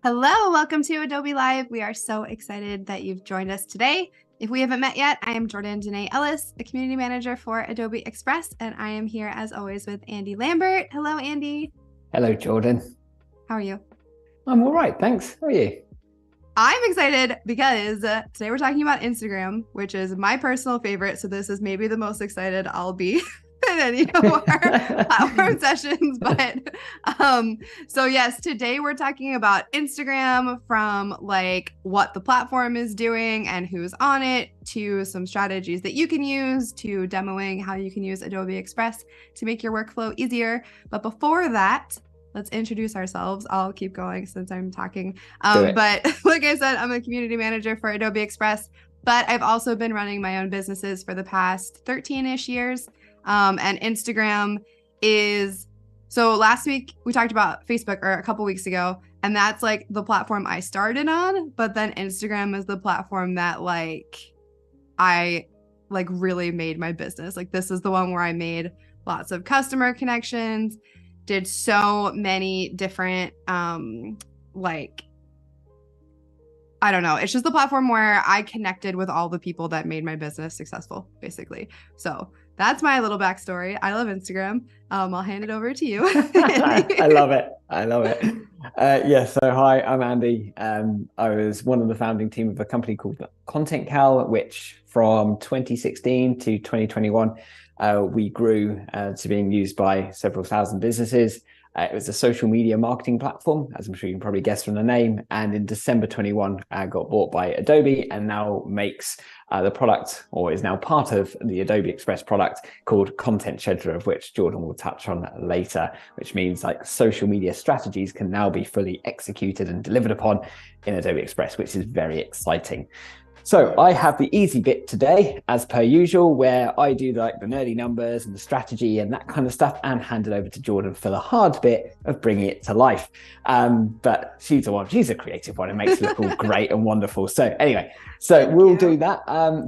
Hello, welcome to Adobe Live. We are so excited that you've joined us today. If we haven't met yet, I am Jordan Danae Ellis, the community manager for Adobe Express, and I am here as always with Andy Lambert. Hello, Andy. Hello, Jordan. How are you? I'm all right, thanks. How are you? I'm excited because today we're talking about Instagram, which is my personal favorite. So this is maybe the most excited I'll be in any of our platform sessions. But so yes, today we're talking about Instagram, from like what the platform is doing and who's on it, to some strategies that you can use, to demoing how you can use Adobe Express to make your workflow easier. But before that, let's introduce ourselves. I'll keep going since I'm talking. But like I said, I'm a community manager for Adobe Express, but I've also been running my own businesses for the past 13-ish years. And Instagram is, so last week we talked about Facebook, or a couple weeks ago, and that's like the platform I started on, but then Instagram is the platform that I really made my business. Like this is the one where I made lots of customer connections, did so many different, I don't know. It's just the platform where I connected with all the people that made my business successful, basically. So that's my little backstory. I love Instagram. I'll hand it over to you. I love it. So hi, I'm Andy. I was one of the founding team of a company called Content Cal, which from 2016 to 2021, we grew to being used by several thousand businesses. It was a social media marketing platform, as I'm sure you can probably guess from the name. And in December 21, got bought by Adobe and now makes the product, or is now part of the Adobe Express product called Content Scheduler, of which Jordan will touch on later, which means like social media strategies can now be fully executed and delivered upon in Adobe Express, which is very exciting. So I have the easy bit today, as per usual, where I do like the nerdy numbers and the strategy and that kind of stuff, and hand it over to Jordan for the hard bit of bringing it to life. But she's a creative one, and makes it look all great and wonderful. So anyway, we'll do that.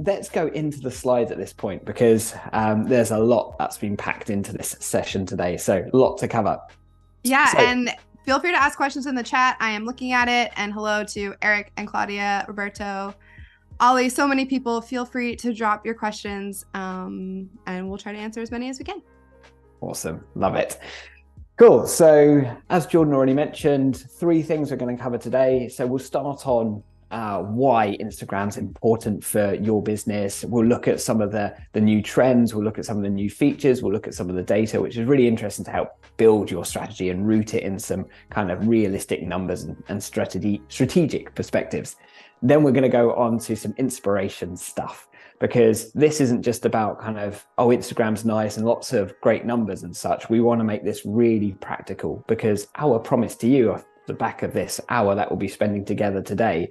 Let's go into the slides at this point, because there's a lot that's been packed into this session today. So a lot to cover. Yeah, and feel free to ask questions in the chat. I am looking at it. And hello to Eric and Claudia, Roberto, Ollie, so many people. Feel free to drop your questions, and we'll try to answer as many as we can. Awesome. Love it. Cool. So as Jordan already mentioned, 3 things we're going to cover today. So we'll start on why Instagram's important for your business. We'll look at some of the new trends. We'll look at some of the new features. We'll look at some of the data, which is really interesting to help build your strategy and root it in some kind of realistic numbers and strategic perspectives. Then we're going to go on to some inspiration stuff, because this isn't just about kind of, oh, Instagram's nice and lots of great numbers and such. We want to make this really practical, because our promise to you off the back of this hour that we'll be spending together today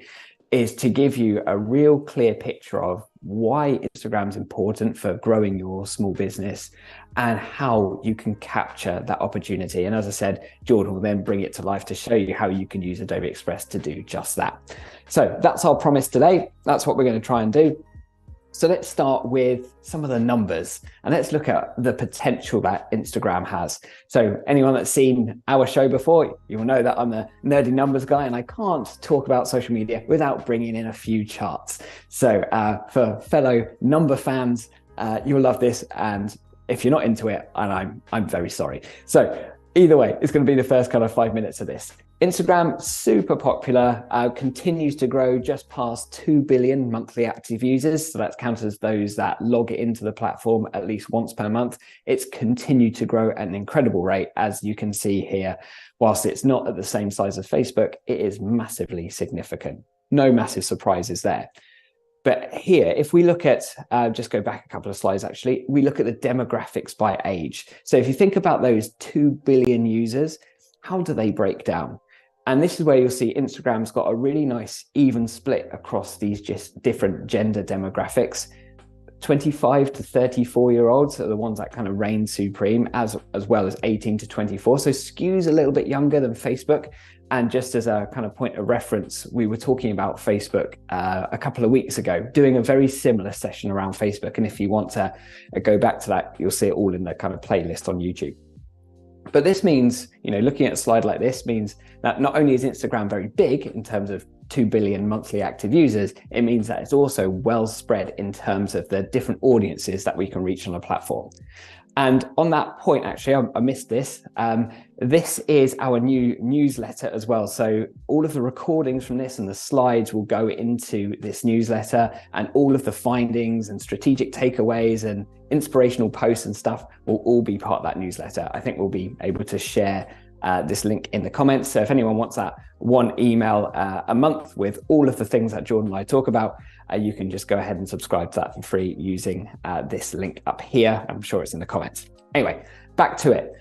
is to give you a real clear picture of why Instagram's important for growing your small business and how you can capture that opportunity. And as I said, Jordan will then bring it to life to show you how you can use Adobe Express to do just that. So that's our promise today. That's what we're going to try and do. So let's start with some of the numbers, and let's look at the potential that Instagram has. So anyone that's seen our show before, you will know that I'm a nerdy numbers guy, and I can't talk about social media without bringing in a few charts. So for fellow number fans, you'll love this. And if you're not into it, and I'm very sorry. So either way, it's going to be the first kind of 5 minutes of this. Instagram, super popular, continues to grow just past 2 billion monthly active users. So that counts as those that log into the platform at least once per month. It's continued to grow at an incredible rate, as you can see here. Whilst it's not at the same size as Facebook, it is massively significant. No massive surprises there. But here, if we look at, just go back a couple of slides, actually, we look at the demographics by age. So if you think about those 2 billion users, how do they break down? And this is where you'll see Instagram's got a really nice even split across these just different gender demographics. 25 to 34-year-olds are the ones that kind of reign supreme, as well as 18 to 24. So skews a little bit younger than Facebook. And just as a kind of point of reference, we were talking about Facebook a couple of weeks ago, doing a very similar session around Facebook. And if you want to go back to that, you'll see it all in the kind of playlist on YouTube. But this means, looking at a slide like this means that not only is Instagram very big in terms of 2 billion monthly active users, it means that it's also well spread in terms of the different audiences that we can reach on a platform. And on that point, actually, I missed this. This is our new newsletter as well. So all of the recordings from this and the slides will go into this newsletter, and all of the findings and strategic takeaways and inspirational posts and stuff will all be part of that newsletter. I think we'll be able to share this link in the comments. So if anyone wants that one email a month with all of the things that Jordan and I talk about, you can just go ahead and subscribe to that for free using this link up here. I'm sure it's in the comments. Anyway, back to it.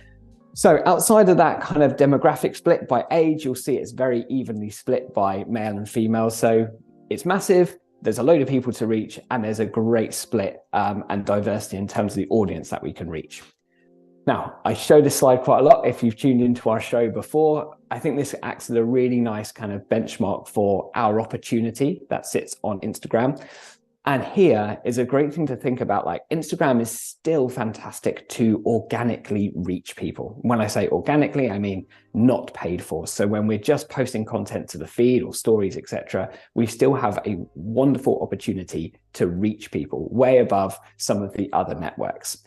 So outside of that kind of demographic split by age, you'll see it's very evenly split by male and female. So it's massive. There's a load of people to reach, and there's a great split and diversity in terms of the audience that we can reach. Now, I show this slide quite a lot. If you've tuned into our show before, I think this acts as a really nice kind of benchmark for our opportunity that sits on Instagram. And here is a great thing to think about. Like, Instagram is still fantastic to organically reach people. When I say organically, I mean not paid for. So when we're just posting content to the feed or stories, etc., we still have a wonderful opportunity to reach people way above some of the other networks.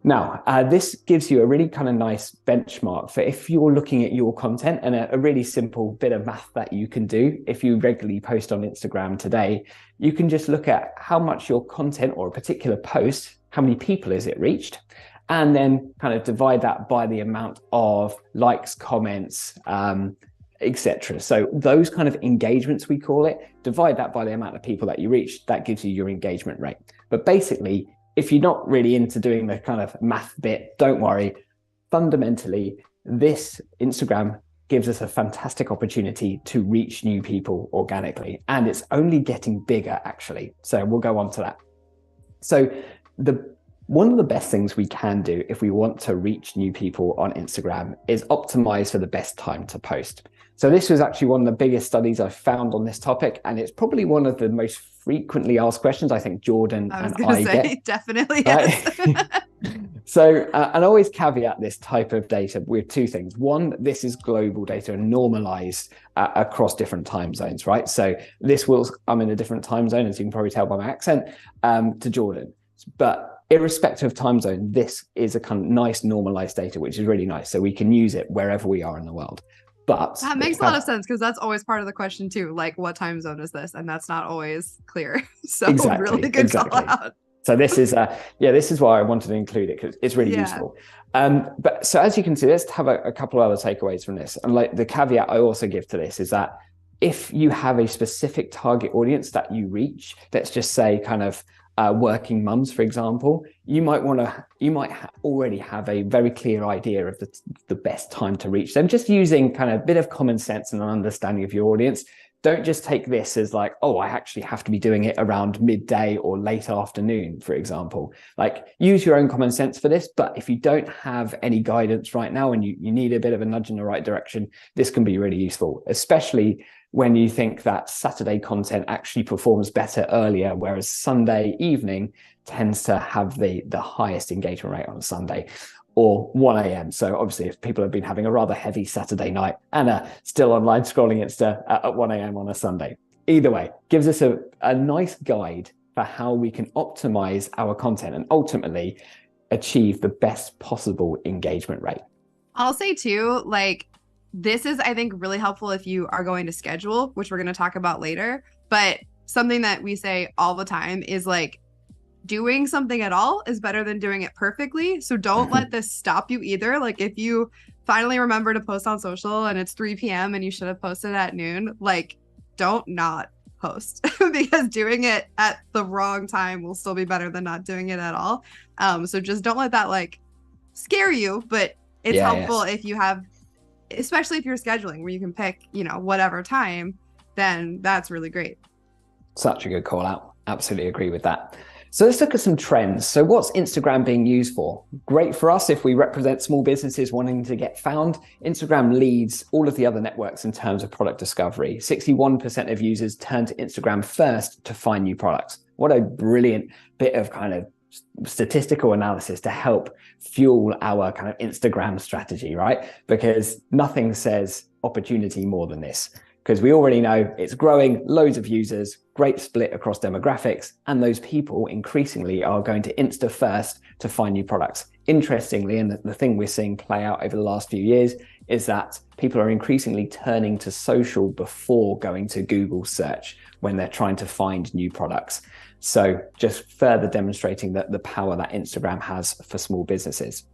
Now, this gives you a really kind of nice benchmark for if you're looking at your content, and a really simple bit of math that you can do. If you regularly post on Instagram today, you can just look at how much your content or a particular post, how many people is it reached, and then kind of divide that by the amount of likes, comments, etc. So those kind of engagements, we call it, divide that by the amount of people that you reach, that gives you your engagement rate. But basically, if you're not really into doing the kind of math bit, don't worry. Fundamentally, this Instagram gives us a fantastic opportunity to reach new people organically, and it's only getting bigger, actually. So we'll go on to that. So one of the best things we can do if we want to reach new people on Instagram is optimize for the best time to post. So this was actually one of the biggest studies I've found on this topic, and it's probably one of the most frequently asked questions I think Jordan and I get. Definitely, yes. Right? So, and I always caveat this type of data with two things. One, this is global data and normalized across different time zones, right? So I'm in a different time zone, as you can probably tell by my accent, to Jordan. But irrespective of time zone, this is a kind of nice normalized data, which is really nice. So we can use it wherever we are in the world. But that makes a lot of sense, because that's always part of the question too. Like, what time zone is this? And that's not always clear. So really good call out. So this is this is why I wanted to include it, because it's really useful. But so as you can see, let's have a couple of other takeaways from this. And like the caveat I also give to this is that if you have a specific target audience that you reach, let's just say kind of working mums, for example, you might already have a very clear idea of the best time to reach them, just using kind of a bit of common sense and an understanding of your audience. Don't just take this as like, oh, I actually have to be doing it around midday or late afternoon, for example. Like, use your own common sense for this. But if you don't have any guidance right now and you need a bit of a nudge in the right direction, this can be really useful, especially when you think that Saturday content actually performs better earlier, whereas Sunday evening tends to have the highest engagement rate on a Sunday, or 1 a.m. So obviously, if people have been having a rather heavy Saturday night and are still online scrolling Insta at 1 a.m. on a Sunday. Either way, gives us a nice guide for how we can optimize our content and ultimately achieve the best possible engagement rate. I'll say too, like, this is, I think, really helpful if you are going to schedule, which we're going to talk about later. But something that we say all the time is like, doing something at all is better than doing it perfectly. So don't let this stop you either. Like, if you finally remember to post on social and it's 3 p.m. and you should have posted at noon, like, don't not post because doing it at the wrong time will still be better than not doing it at all. So just don't let that like scare you, but it's helpful if you have, especially if you're scheduling where you can pick, whatever time, then that's really great. Such a good call out. Absolutely agree with that. So let's look at some trends. So what's Instagram being used for? Great for us if we represent small businesses wanting to get found. Instagram leads all of the other networks in terms of product discovery. 61% of users turn to Instagram first to find new products. What a brilliant bit of kind of statistical analysis to help fuel our kind of Instagram strategy, right? Because nothing says opportunity more than this, because we already know it's growing, loads of users, great split across demographics, and those people increasingly are going to Insta first to find new products. Interestingly, and the thing we're seeing play out over the last few years is that people are increasingly turning to social before going to Google search when they're trying to find new products. So just further demonstrating that the power that Instagram has for small businesses.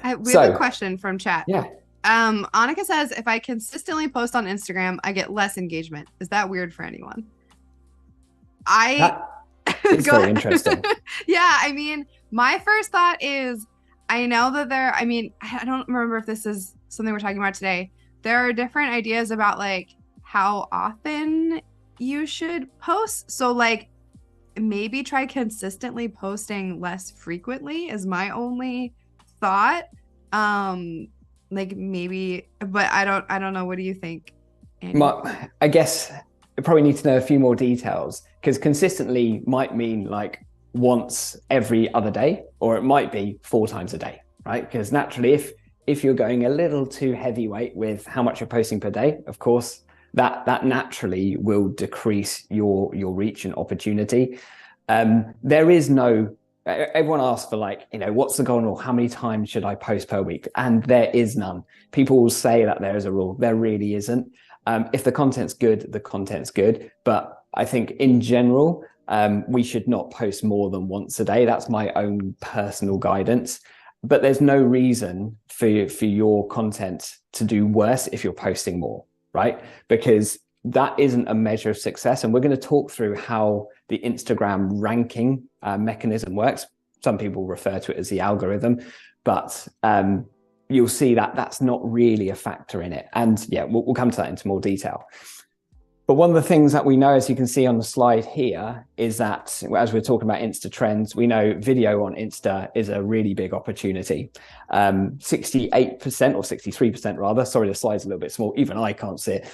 We have a question from chat. Yeah. Annika says, if I consistently post on Instagram, I get less engagement. Is that weird for anyone? It's very interesting. Yeah, I mean, my first thought is, I know that I don't remember if this is something we're talking about today. There are different ideas about like how often you should post. So like maybe try consistently posting less frequently is my only thought. Like maybe, but I don't know. What do you think, Andy? I guess I probably need to know a few more details, because consistently might mean like once every other day, or it might be 4 times a day, right? Because naturally, if you're going a little too heavyweight with how much you're posting per day, of course, that naturally will decrease your reach and opportunity. There is no, everyone asks for like, what's the goal, or how many times should I post per week? And there is none. People will say that there is a rule. There really isn't. If the content's good, the content's good. But I think in general, we should not post more than once a day. That's my own personal guidance. But there's no reason for your content to do worse if you're posting more, right? Because that isn't a measure of success. And we're going to talk through how the Instagram ranking mechanism works. Some people refer to it as the algorithm, but you'll see that that's not really a factor in it. And yeah, we'll come to that into more detail. But one of the things that we know, as you can see on the slide here, is that as we're talking about Insta trends, we know video on Insta is a really big opportunity. 68% or 63% rather, sorry, the slide's a little bit small, even I can't see it.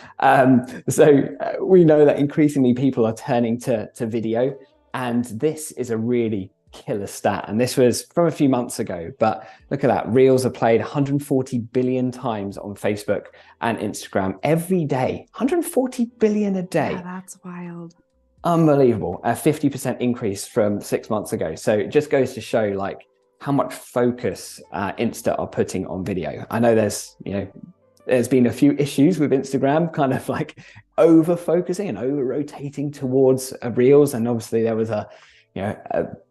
So we know that increasingly people are turning to video, and this is a really killer stat. And this was from a few months ago, but look at that. Reels are played 140 billion times on Facebook and Instagram every day. 140 billion a day. Yeah, that's wild. Unbelievable. A 50% increase from 6 months ago. So it just goes to show like how much focus Insta are putting on video. I know there's been a few issues with Instagram kind of like over focusing and over rotating towards Reels. And obviously there was a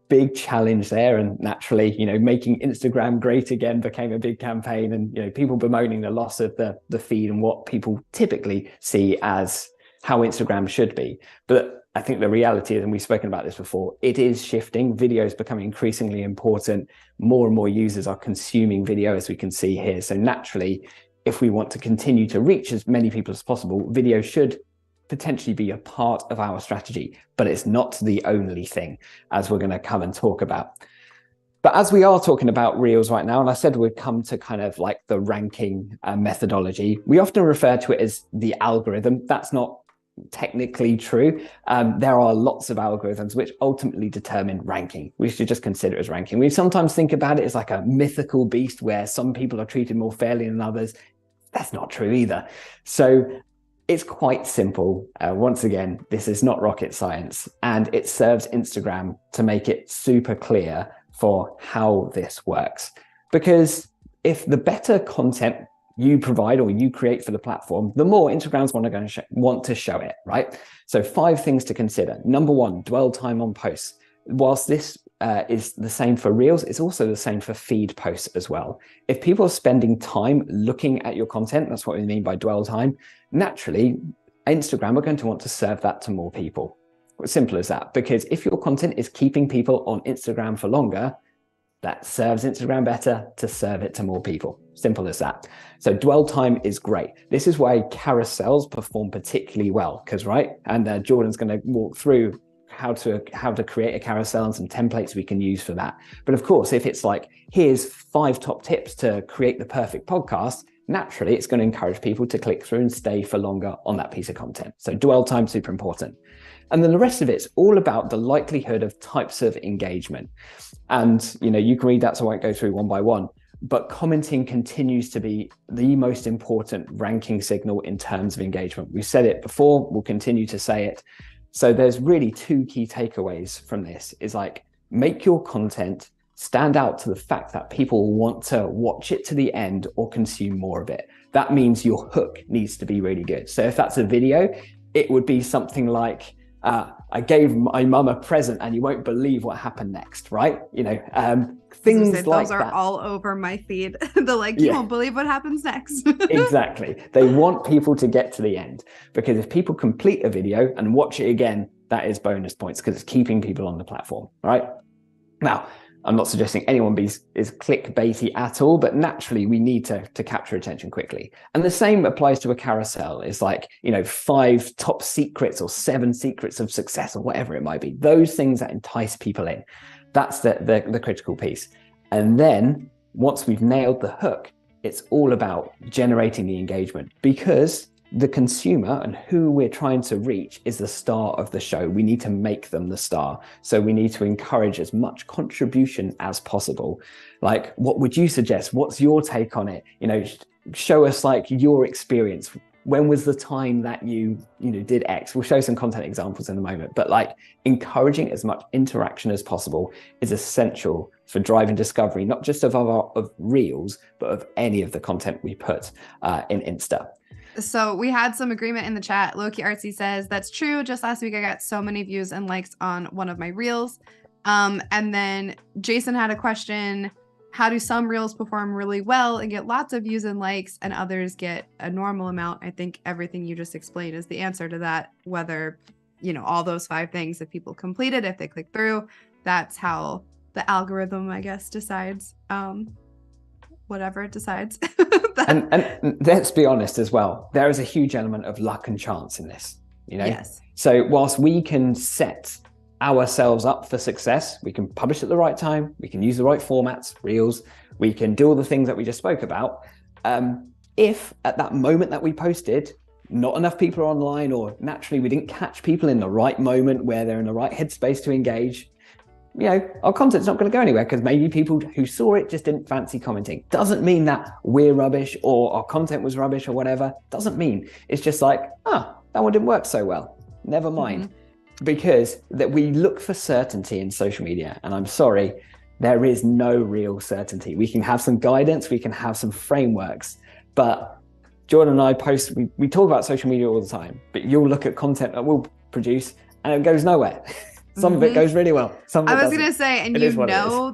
big challenge there, and naturally, making Instagram great again became a big campaign, and people bemoaning the loss of the feed and what people typically see as how Instagram should be. But I think the reality is, and we've spoken about this before, it is shifting. Video is becoming increasingly important. More and more users are consuming video, as we can see here. So naturally, if we want to continue to reach as many people as possible, video should potentially be a part of our strategy, but it's not the only thing, as we're going to come and talk about. But as we are talking about Reels right now, and I said we'd come to kind of like the ranking methodology, we often refer to it as the algorithm. That's not technically true. There are lots of algorithms which ultimately determine ranking. We should just consider it as ranking. We sometimes think about it as like a mythical beast where some people are treated more fairly than others. That's not true either. So it's quite simple. Once again, this is not rocket science, and it serves Instagram to make it super clear for how this works. Because if the better content you provide or you create for the platform, the more Instagram's want to show it, right? So 5 things to consider. Number 1, dwell time on posts. Whilst this is the same for Reels, it's also the same for feed posts as well. If people are spending time looking at your content, that's what we mean by dwell time, naturally, Instagram are going to want to serve that to more people. It's simple as that, because if your content is keeping people on Instagram for longer, that serves Instagram better to serve it to more people. Simple as that. So dwell time is great. This is why carousels perform particularly well, because and Jordan's going to walk through how to create a carousel and some templates we can use for that. But of course, if it's like, here's 5 top tips to create the perfect podcast, naturally it's going to encourage people to click through and stay for longer on that piece of content. So dwell time, super important. And then the rest of it's all about the likelihood of types of engagement. And, you can read that, so I won't go through one by one, but commenting continues to be the most important ranking signal in terms of engagement. We've said it before, we'll continue to say it. So there's really two key takeaways from this, is like, make your content stand out to the fact that people want to watch it to the end or consume more of it. That means your hook needs to be really good. So if that's a video, it would be something like, I gave my mum a present and you won't believe what happened next, right? Things like those are that. all over my feed. They're like, you won't believe what happens next. Exactly. They want people to get to the end, because if people complete a video and watch it again, that is bonus points, because it's keeping people on the platform, right? Now, I'm not suggesting anyone is clickbaity at all, but naturally we need to capture attention quickly. And the same applies to a carousel. It's like, 5 top secrets or 7 secrets of success or whatever it might be. Those things that entice people in. That's the critical piece. And then once we've nailed the hook, it's all about generating the engagement, because the consumer and who we're trying to reach is the star of the show. We need to make them the star. So we need to encourage as much contribution as possible. Like, what would you suggest? What's your take on it? Show us like your experience. When was the time that you did X? We'll show some content examples in a moment, but like, encouraging as much interaction as possible is essential for driving discovery, not just of Reels, but of any of the content we put in Insta. So we had some agreement in the chat. Loki Artsy says, that's true. Just last week, I got so many views and likes on one of my Reels. And then Jason had a question. How do some Reels perform really well and get lots of views and likes, and others get a normal amount? I think everything you just explained is the answer to that. Whether, all those 5 things, if people complete it, if they click through, that's how the algorithm, I guess, decides. Whatever it decides. and let's be honest as well, there is a huge element of luck and chance in this, Yes. So whilst we can set ourselves up for success, we can publish at the right time, we can use the right formats, Reels, we can do all the things that we just spoke about. If at that moment that we posted, not enough people are online, or naturally we didn't catch people in the right moment where they're in the right headspace to engage, our content's not going to go anywhere, because maybe people who saw it just didn't fancy commenting. Doesn't mean that we're rubbish or our content was rubbish or whatever. Doesn't mean. It's just like, that one didn't work so well. Never mind. Mm-hmm. Because that we look for certainty in social media. And I'm sorry, there is no real certainty. We can have some guidance, we can have some frameworks, but Jordan and I we talk about social media all the time, but you'll look at content that we'll produce and it goes nowhere. Some of it goes really well. Some of it doesn't. I was going to say, and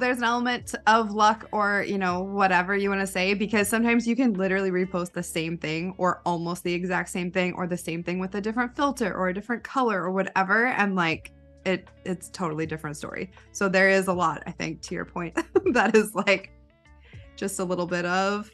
there's an element of luck or, whatever you want to say, because sometimes you can literally repost the same thing or almost the exact same thing or the same thing with a different filter or a different color or whatever. And like, it's totally different story. So there is a lot, I think, to your point, that is like just a little bit of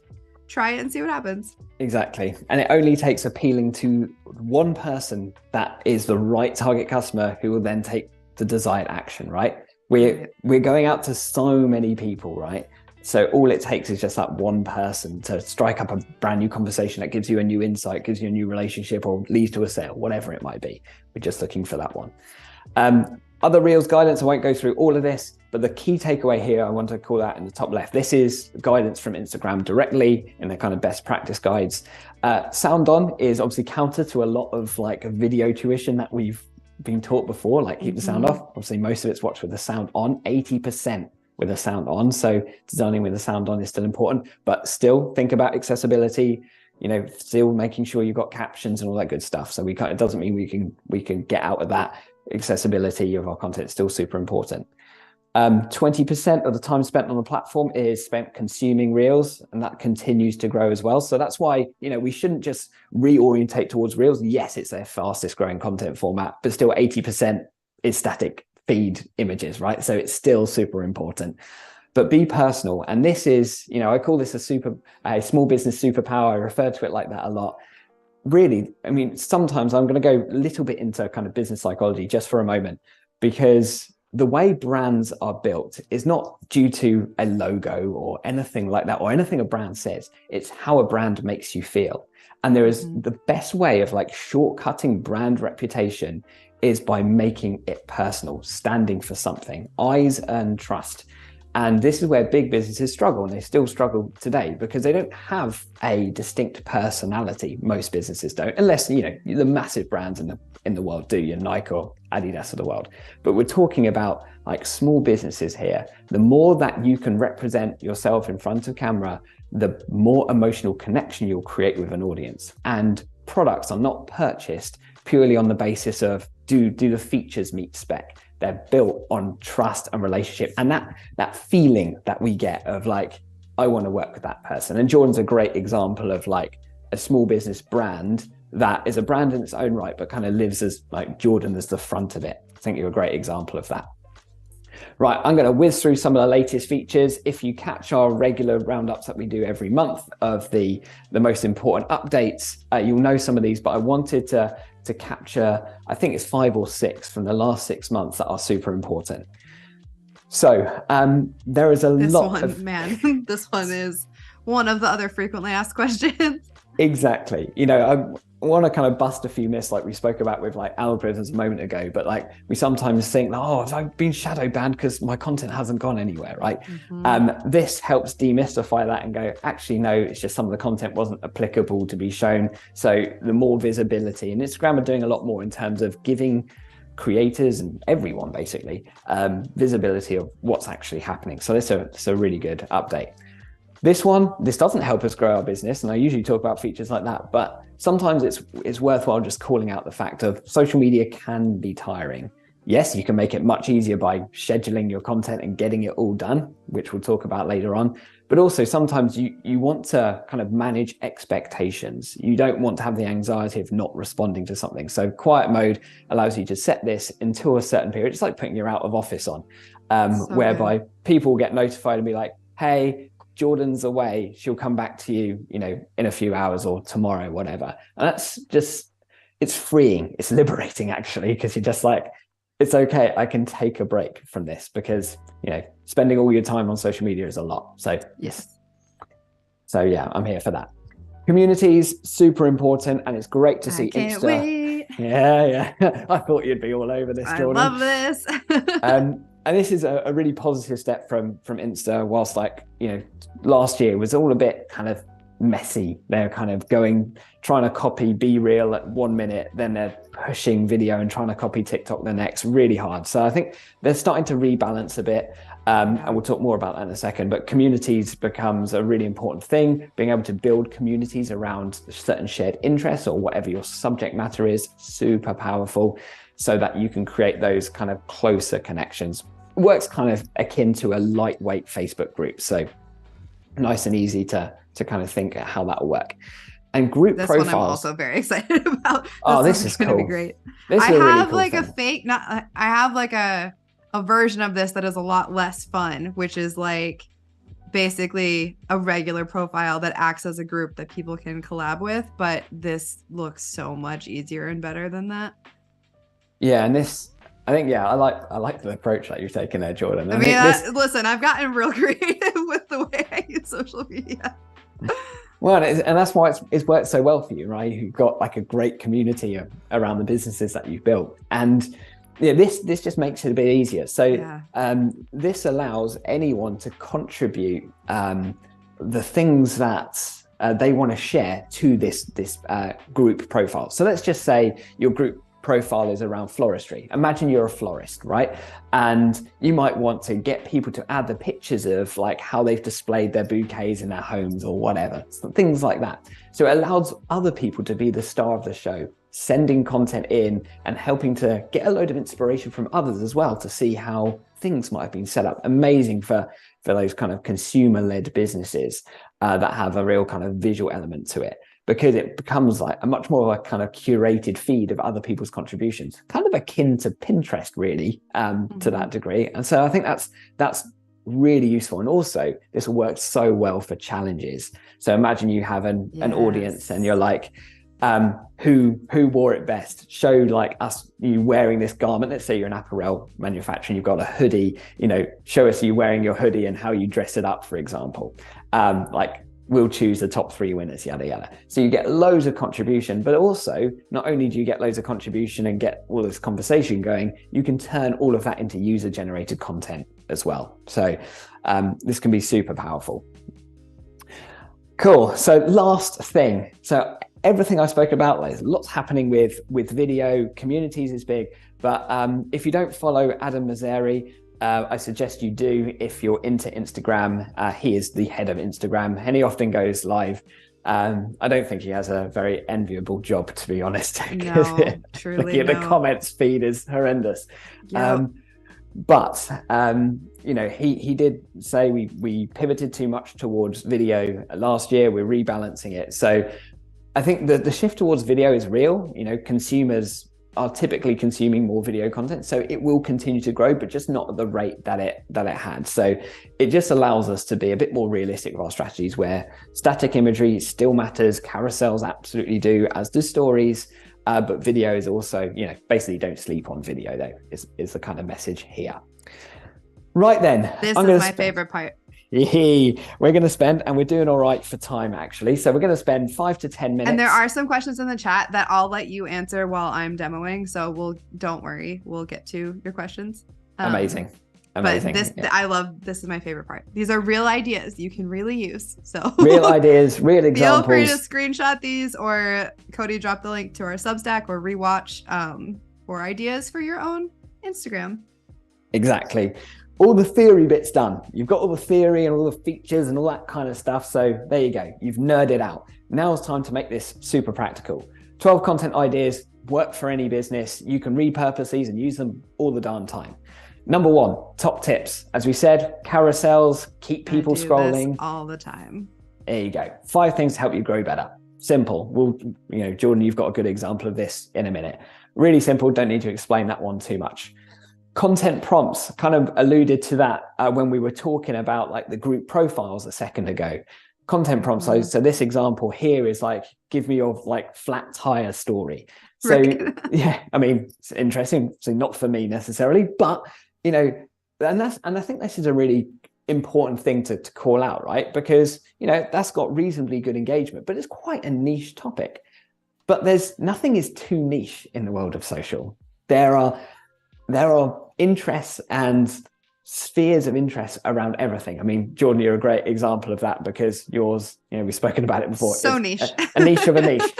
try it and see what happens. Exactly. And it only takes appealing to one person that is the right target customer who will then take the desired action, right? We're going out to so many people, right? So all it takes is just that one person to strike up a brand new conversation that gives you a new insight, gives you a new relationship, or leads to a sale, whatever it might be. We're just looking for that one. Other Reels guidance, I won't go through all of this, but the key takeaway here, I want to call out in the top left. This is guidance from Instagram directly in the kind of best practice guides. Sound on is obviously counter to a lot of like video tuition that we've been taught before, like keep the sound off. Obviously, most of it's watched with the sound on, 80% with the sound on. So designing with the sound on is still important, but still think about accessibility, still making sure you've got captions and all that good stuff. So it doesn't mean we can get out of that. Accessibility of our content is still super important. 20% of the time spent on the platform is spent consuming Reels, and that continues to grow as well. So that's why, we shouldn't just reorientate towards Reels. Yes, it's their fastest growing content format, but still 80% is static feed images, right? So it's still super important. But be personal. And this is, I call this a small business superpower. I refer to it like that a lot. Really, sometimes I'm going to go a little bit into kind of business psychology just for a moment, because the way brands are built is not due to a logo or anything like that, or anything a brand says. It's how a brand makes you feel. And there is the best way of like shortcutting brand reputation is by making it personal, standing for something. Eyes earn trust. And this is where big businesses struggle, and they still struggle today because they don't have a distinct personality. Most businesses don't, unless, you know, the massive brands in the world do, your Nike or Adidas of the world. But we're talking about like small businesses here. The more that you can represent yourself in front of camera, the more emotional connection you'll create with an audience. And products are not purchased purely on the basis of do the features meet spec. They're built on trust and relationship, and that feeling that we get of like, I want to work with that person. And Jordan's a great example of like a small business brand that is a brand in its own right, but kind of lives as like Jordan as the front of it. I think you're a great example of that. Right, I'm going to whiz through some of the latest features. If you catch our regular roundups that we do every month of the most important updates, you'll know some of these, but I wanted to capture, I think it's 5 or 6 from the last 6 months that are super important. So there is this one is one of the other frequently asked questions. Exactly. You know, I want to kind of bust a few myths like we spoke about with like algorithms a moment ago, but like we sometimes think, oh, have I been shadow banned because my content hasn't gone anywhere, right? This helps demystify that and go, actually, no, it's just some of the content wasn't applicable to be shown. So the more visibility, and Instagram are doing a lot more in terms of giving creators and everyone basically visibility of what's actually happening. So it's a really good update. This doesn't help us grow our business, and I usually talk about features like that, but sometimes it's worthwhile just calling out the fact of social media can be tiring. Yes, you can make it much easier by scheduling your content and getting it all done, which we'll talk about later on, but also sometimes you want to kind of manage expectations. You don't want to have the anxiety of not responding to something. So quiet mode allows you to set this until a certain period. It's like putting your out of office on, whereby people get notified and be like, hey, Jordan's away, she'll come back to you, you know, in a few hours or tomorrow, whatever. And that's just, it's freeing. It's liberating actually, because you're just like, it's okay. I can take a break from this because, you know, spending all your time on social media is a lot. So yes. So yeah, I'm here for that. Communities, super important. And it's great to see Insta. Wait. Yeah. I thought you'd be all over this, Jordan. I love this. And this is a really positive step from Insta, whilst like, you know, last year was all a bit kind of messy. They're kind of trying to copy Be Real at 1 minute, then they're pushing video and trying to copy TikTok the next, really hard. So I think they're starting to rebalance a bit. And we'll talk more about that in a second, but communities becomes a really important thing. Being able to build communities around certain shared interests or whatever your subject matter is, super powerful, so that you can create those kind of closer connections. It works kind of akin to a lightweight Facebook group. So nice and easy to kind of think how that will work. And group profiles. One I'm also very excited about. This is going to cool. be great. I have like a version of this that is a lot less fun, which is like basically a regular profile that acts as a group that people can collab with. But this looks so much easier and better than that. Yeah, and this, I think, I like the approach that you're taking there, Jordan. I mean, listen, I've gotten real creative with the way I use social media. Well, and that's why it's worked so well for you, right? You've got like a great community around the businesses that you've built, and yeah, this just makes it a bit easier. So this allows anyone to contribute the things that they want to share to this group profile. So let's just say your group profile is around floristry. Imagine you're a florist, right? And you might want to get people to add the pictures of like how they've displayed their bouquets in their homes or whatever, things like that. So it allows other people to be the star of the show, sending content in and helping to get a load of inspiration from others as well to see how things might have been set up. Amazing for those kind of consumer-led businesses that have a real kind of visual element to it, because it becomes like a much more of a kind of curated feed of other people's contributions, kind of akin to Pinterest, really, to that degree. And so I think that's really useful. And also this will work so well for challenges. So imagine you have an audience and you're like, who wore it best. Show like us, you wearing this garment. Let's say you're an apparel manufacturer and you've got a hoodie, show us you wearing your hoodie and how you dress it up, for example. Like we'll choose the top 3 winners, yada, yada. So you get loads of contribution, but also not only do you get loads of contribution and get all this conversation going, you can turn all of that into user generated content as well. So this can be super powerful. Cool. So last thing. So everything I spoke about, there's lots happening with video, communities is big, but if you don't follow Adam Mazzari, I suggest you do if you're into Instagram. He is the head of Instagram and he often goes live. I don't think he has a very enviable job, to be honest. No, truly looking at the comments feed is horrendous. Yep. But he did say we pivoted too much towards video last year. We're rebalancing it. So I think the shift towards video is real. Consumers are typically consuming more video content, so it will continue to grow, but just not at the rate that it had. So it just allows us to be a bit more realistic with our strategies, where static imagery still matters, carousels absolutely do, as do stories, but video is also, basically don't sleep on video though, is the kind of message here. Right then. This is my favorite part. We're going to spend, and we're doing all right for time actually. So we're going to spend 5 to 10 minutes. And there are some questions in the chat that I'll let you answer while I'm demoing. So don't worry, we'll get to your questions. Amazing. But this is my favorite part. These are real ideas you can really use. So real ideas, real examples. Feel free to screenshot these, or Cody drop the link to our Substack, or rewatch for ideas for your own Instagram. Exactly. All the theory bits done. You've got all the theory and all the features and all that kind of stuff. So there you go. You've nerded out. Now it's time to make this super practical. 12 content ideas work for any business. You can repurpose these and use them all the darn time. Number 1, top tips. As we said, carousels, keep people scrolling. This all the time. There you go. 5 things to help you grow better. Simple. Jordan, you've got a good example of this in a minute. Really simple. Don't need to explain that one too much. Content prompts, kind of alluded to that when we were talking about like the group profiles a second ago. Content prompts. So this example here is like, give me your like flat tire story. So yeah, I mean, it's interesting. So not for me necessarily, but and I think this is a really important thing to call out, right? Because that's got reasonably good engagement, but it's quite a niche topic. But nothing is too niche in the world of social. There are interests and spheres of interest around everything. I mean, Jordan, you're a great example of that, because yours, we've spoken about it before. So niche. A niche of a niche.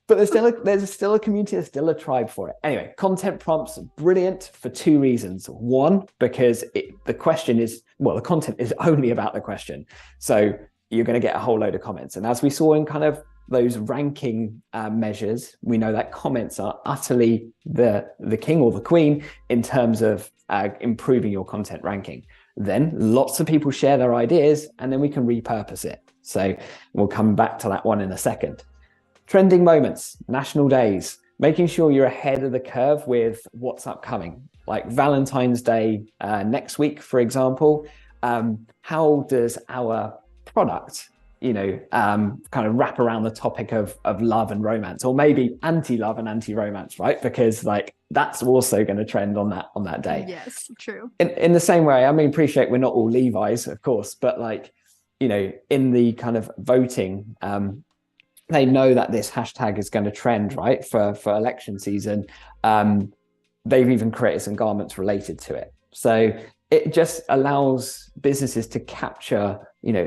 But there's still a community, there's still a tribe for it. Anyway, content prompts, brilliant for 2 reasons. 1, because the content is only about the question. So you're going to get a whole load of comments. And as we saw in kind of those ranking measures, we know that comments are utterly the king or the queen in terms of improving your content ranking. Then lots of people share their ideas, and then we can repurpose it. So we'll come back to that one in a second. Trending moments, national days, making sure you're ahead of the curve with what's upcoming, like Valentine's Day next week, for example. How does our product kind of wrap around the topic of love and romance, or maybe anti-love and anti-romance, right? Because like that's also going to trend on that day. Yes, true. In the same way, I mean, appreciate we're not all Levi's, of course, but like, in the kind of voting, they know that this hashtag is going to trend, right? For election season. They've even created some garments related to it. So it just allows businesses to capture,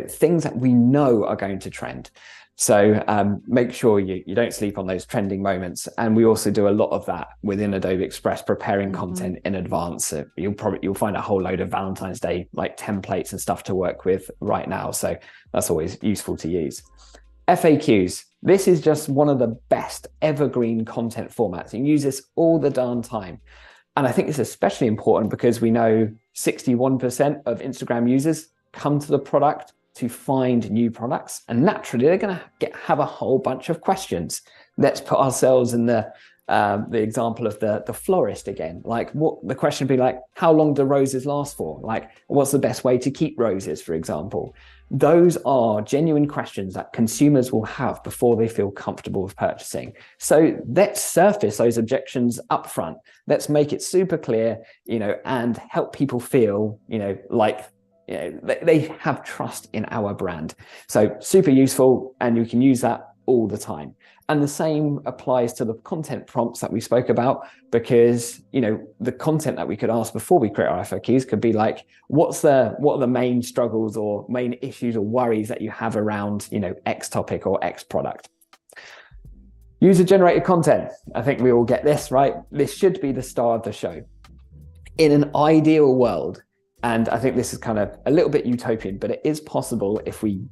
things that we know are going to trend. So make sure you don't sleep on those trending moments. And we also do a lot of that within Adobe Express, preparing content in advance. So you'll find a whole load of Valentine's Day like templates and stuff to work with right now. So that's always useful to use. FAQs. This is just one of the best evergreen content formats. You can use this all the darn time. And I think it's especially important because we know 61% of Instagram users come to the product to find new products. And naturally, they're going to have a whole bunch of questions. Let's put ourselves in the the example of the florist again. Like, what the question would be like, how long do roses last for? Like, what's the best way to keep roses, for example? Those are genuine questions that consumers will have before they feel comfortable with purchasing. So let's surface those objections up front. Let's make it super clear, and help people feel, like, they have trust in our brand. So super useful, and you can use that all the time. And the same applies to the content prompts that we spoke about, because, the content that we could ask before we create our FAQs could be like, what are the main struggles or main issues or worries that you have around, X topic or X product? User-generated content. I think we all get this, right? This should be the star of the show. In an ideal world, and I think this is kind of a little bit utopian, but it is possible if we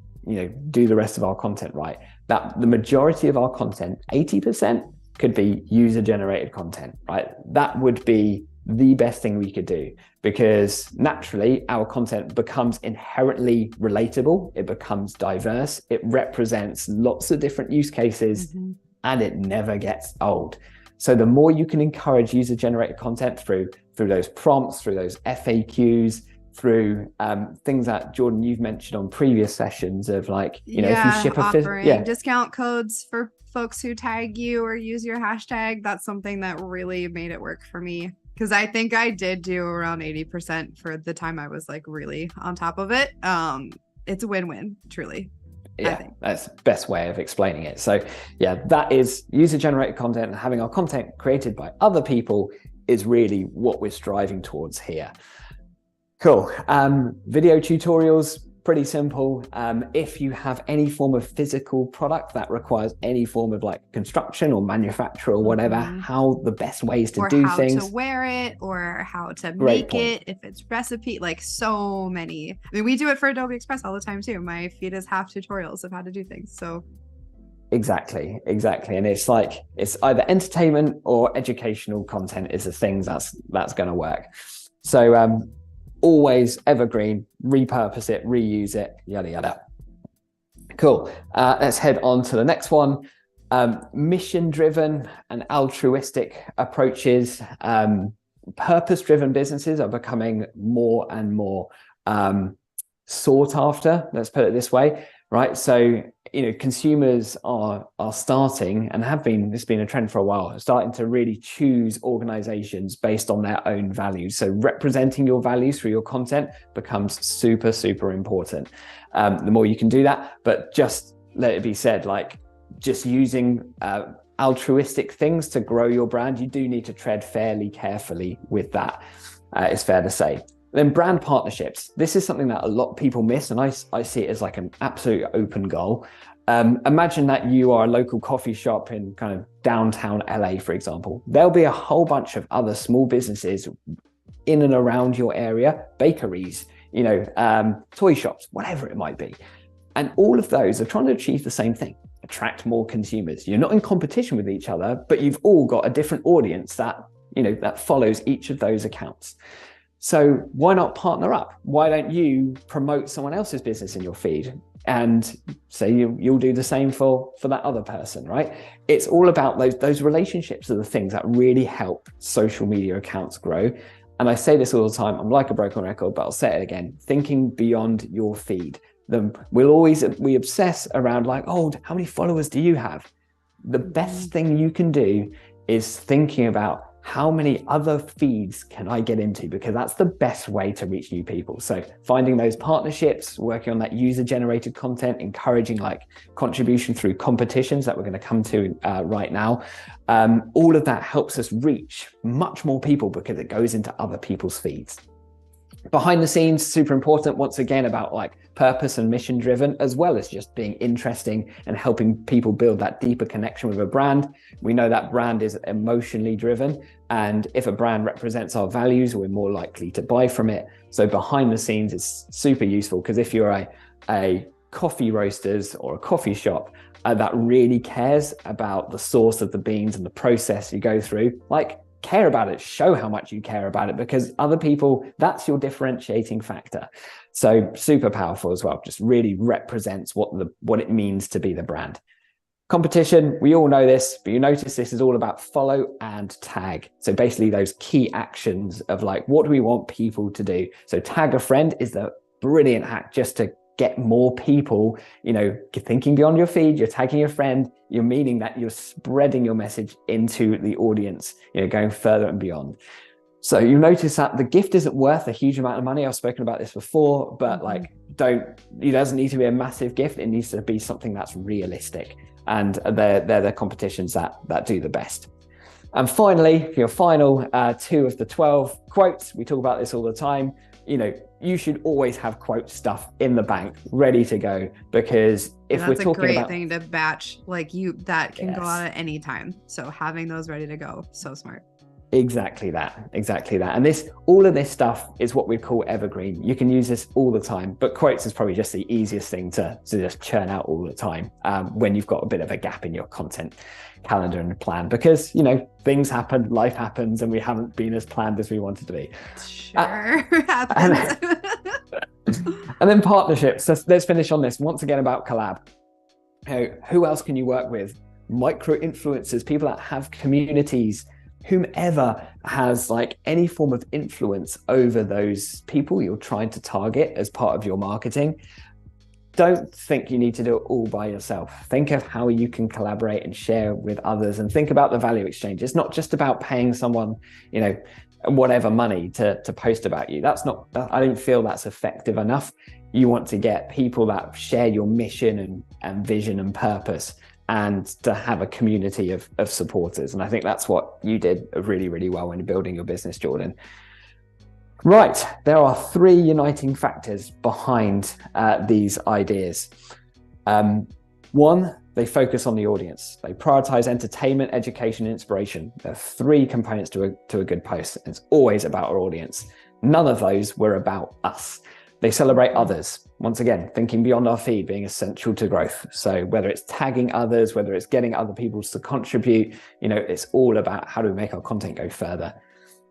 do the rest of our content right, that the majority of our content, 80%, could be user-generated content, right? That would be the best thing we could do, because naturally our content becomes inherently relatable, it becomes diverse, it represents lots of different use cases, and it never gets old. So the more you can encourage user-generated content through those prompts, through those FAQs, through things that, Jordan, you've mentioned on previous sessions of like, if you ship offering discount codes for folks who tag you or use your hashtag. That's something that really made it work for me, because I think I did do around 80% for the time I was like really on top of it. It's a win-win, truly. Yeah, that's the best way of explaining it. So yeah, that is user-generated content, and having our content created by other people is really what we're striving towards here. Cool. Video tutorials, pretty simple. If you have any form of physical product that requires any form of like construction or manufacture or whatever, how the best ways to do things. Or how to wear it, or how to make it, if it's recipe, like so many. I mean, we do it for Adobe Express all the time too. My feed is half tutorials of how to do things. So Exactly. And it's like, it's either entertainment or educational content is the things that's going to work. So, always evergreen, repurpose it, reuse it, yada, yada. Cool. Let's head on to the next one. Mission-driven and altruistic approaches. Purpose-driven businesses are becoming more and more sought after, let's put it this way, right? So, consumers are starting, and have been, it's been a trend for a while, starting to really choose organizations based on their own values. So representing your values through your content becomes super, super important. The more you can do that, but just let it be said, like, just using altruistic things to grow your brand, you do need to tread fairly carefully with that, it's fair to say. Then brand partnerships. This is something that a lot of people miss, and I see it as like an absolute open goal. Imagine that you are a local coffee shop in kind of downtown LA, for example. There'll be a whole bunch of other small businesses in and around your area, bakeries, toy shops, whatever it might be. And all of those are trying to achieve the same thing, attract more consumers. You're not in competition with each other, but you've all got a different audience that follows each of those accounts. So why not partner up? Why don't you promote someone else's business in your feed and say you'll do the same for that other person, right? It's all about those relationships are the things that really help social media accounts grow. And I say this all the time, I'm like a broken record, but I'll say it again, thinking beyond your feed. We obsess around like, oh, how many followers do you have? The best thing you can do is thinking about how many other feeds can I get into, because that's the best way to reach new people. So finding those partnerships, working on that user-generated content, encouraging like contribution through competitions that we're going to come to right now. All of that helps us reach much more people because it goes into other people's feeds. Behind the scenes, super important, once again, about like purpose and mission driven, as well as just being interesting and helping people build that deeper connection with a brand. We know that brand is emotionally driven, and if a brand represents our values, we're more likely to buy from it. So behind the scenes is super useful, because if you're a coffee roasters or a coffee shop that really cares about the source of the beans and the process you go through, like, care about it, show how much you care about it, because other people, that's your differentiating factor. So super powerful as well, just really represents what it means to be the brand. Competition, we all know this, but you notice this is all about follow and tag. So basically those key actions of like, what do we want people to do? So tag a friend is the brilliant hack just to get more people, thinking beyond your feed. You're tagging your friend, you're meaning that you're spreading your message into the audience, going further and beyond. So you notice that the gift isn't worth a huge amount of money. I've spoken about this before, but it doesn't need to be a massive gift. It needs to be something that's realistic. And they're the competitions that do the best. And finally, your final 2 of the 12 quotes, we talk about this all the time. You should always have quote stuff in the bank ready to go, because if we're talking about... That's a great thing to batch, that can go out at any time. So having those ready to go, so smart. Exactly that. And all of this stuff is what we call evergreen. You can use this all the time, but quotes is probably just the easiest thing to just churn out all the time when you've got a bit of a gap in your content calendar and plan, because things happen, life happens, and we haven't been as planned as we wanted to be. Sure happens. And then partnerships. So let's finish on this once again about collab. Who else can you work with? Micro influencers, people that have communities, whomever has any form of influence over those people you're trying to target as part of your marketing. Don't think you need to do it all by yourself. Think of how you can collaborate and share with others, and think about the value exchange. It's not just about paying someone, whatever money to post about you. I don't feel that's effective enough. You want to get people that share your mission and vision and purpose, and to have a community of supporters. And I think that's what you did really, really well when you're building your business, Jordan. Right, there are 3 uniting factors behind these ideas. 1, they focus on the audience. They prioritize entertainment, education, and inspiration. There are 3 components to a good post. It's always about our audience. None of those were about us. They celebrate others. Once again, thinking beyond our feed being essential to growth. So whether it's tagging others, whether it's getting other people to contribute, it's all about how do we make our content go further.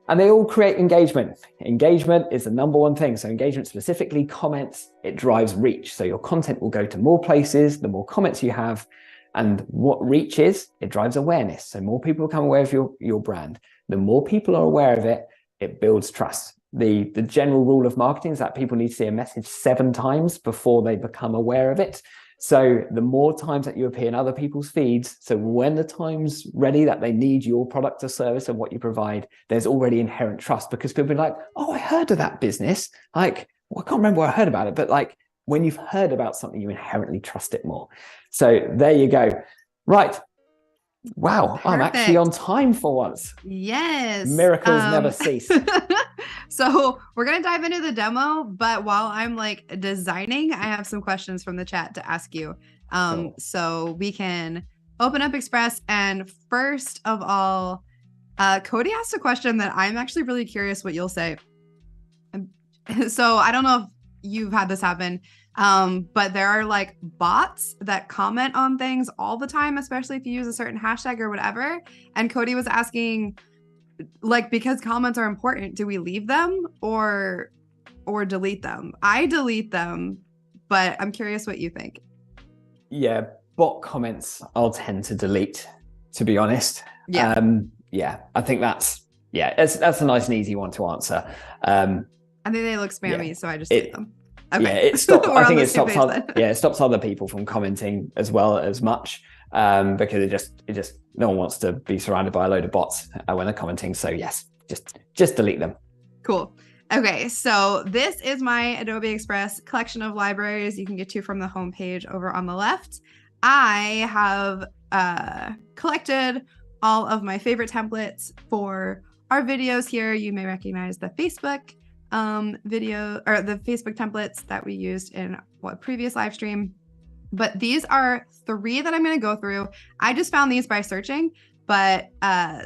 And they all create engagement. Engagement is the number one thing. So engagement, specifically comments, it drives reach. So your content will go to more places, the more comments you have. And what reach is, it drives awareness. So more people become aware of your brand. The more people are aware of it, it builds trust. The general rule of marketing is that people need to see a message 7 times before they become aware of it. So the more times that you appear in other people's feeds, so when the time's ready that they need your product or service and what you provide, there's already inherent trust, because people are like, oh, I heard of that business. I can't remember where I heard about it, but when you've heard about something, you inherently trust it more. So there you go. Right. Wow, perfect. I'm actually on time for once. Yes. Miracles never cease. So we're going to dive into the demo, but while I'm designing, I have some questions from the chat to ask you. Cool. So we can open up Express. And first of all, Cody asked a question that I'm actually really curious what you'll say. So I don't know if you've had this happen. But there are bots that comment on things all the time, especially if you use a certain hashtag or whatever. And Cody was asking, because comments are important, do we leave them or delete them? I delete them, but I'm curious what you think. Yeah, bot comments I'll tend to delete, to be honest. Yeah. I think that's a nice and easy one to answer. I think they look spammy, so I just delete them. Okay. Yeah, it stops. I think it stops other people from commenting as well as much, because it just no one wants to be surrounded by a load of bots when they're commenting. So yes, just delete them. Cool. Okay, so this is my Adobe Express collection of libraries you can get to from the homepage over on the left. I have collected all of my favorite templates for our videos here. You may recognize the Facebook video, or the Facebook templates that we used in previous live stream. But these are 3 that I'm going to go through. I just found these by searching, but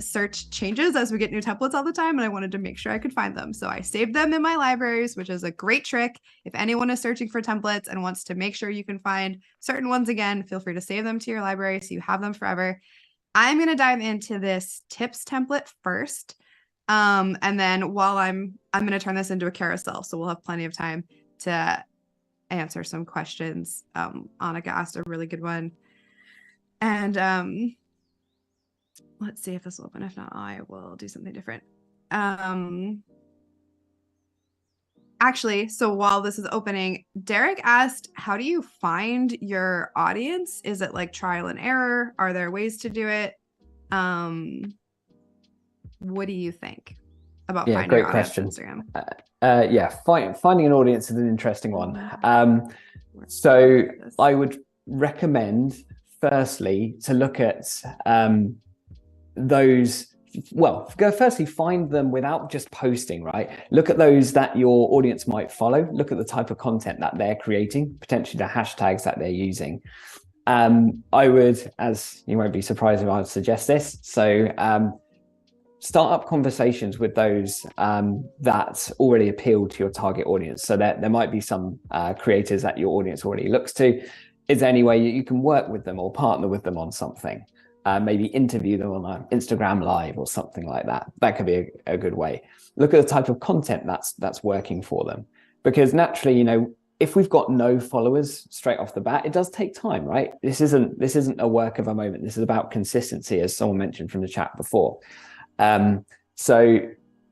search changes as we get new templates all the time, and I wanted to make sure I could find them. So I saved them in my libraries, which is a great trick. If anyone is searching for templates and wants to make sure you can find certain ones again, feel free to save them to your library so you have them forever. I'm going to dive into this tips template first. And then while I'm going to turn this into a carousel, so we'll have plenty of time to answer some questions. Annika asked a really good one. And let's see if this will open. If not, I will do something different. Actually, so while this is opening, Derek asked, how do you find your audience? Is it like trial and error? Are there ways to do it? What do you think about finding great your audience question. on Instagram? Finding an audience is an interesting one. So I would recommend, firstly, to look at those. Well, firstly, find them without just posting, right? Look at those that your audience might follow. Look at the type of content that they're creating, potentially the hashtags that they're using. I would, as you won't be surprised if I would suggest this. So start up conversations with those that already appeal to your target audience. So there might be some creators that your audience already looks to. Is there any way you can work with them or partner with them on something? Maybe interview them on an Instagram Live or something like that. That could be a good way. Look at the type of content that's working for them. Because naturally, if we've got no followers straight off the bat, it does take time, right? This isn't a work of a moment. This is about consistency, as someone mentioned from the chat before. So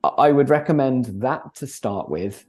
I would recommend that to start with.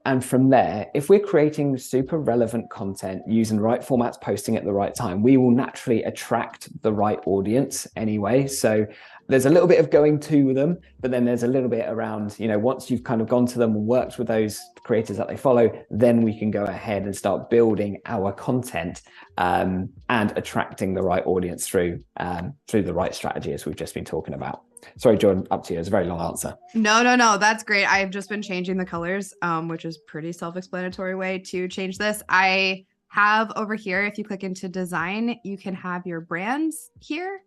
And from there, if we're creating super relevant content, using the right formats, posting at the right time, we will naturally attract the right audience anyway. So there's a little bit of going to them, but then there's a little bit around, once you've kind of gone to them and worked with those creators that they follow, then we can go ahead and start building our content and attracting the right audience through the right strategy, as we've just been talking about. Sorry, Jordan, up to you. It's a very long answer. No. That's great. I've just been changing the colors, which is pretty self-explanatory way to change this. I have over here, if you click into design, you can have your brands here.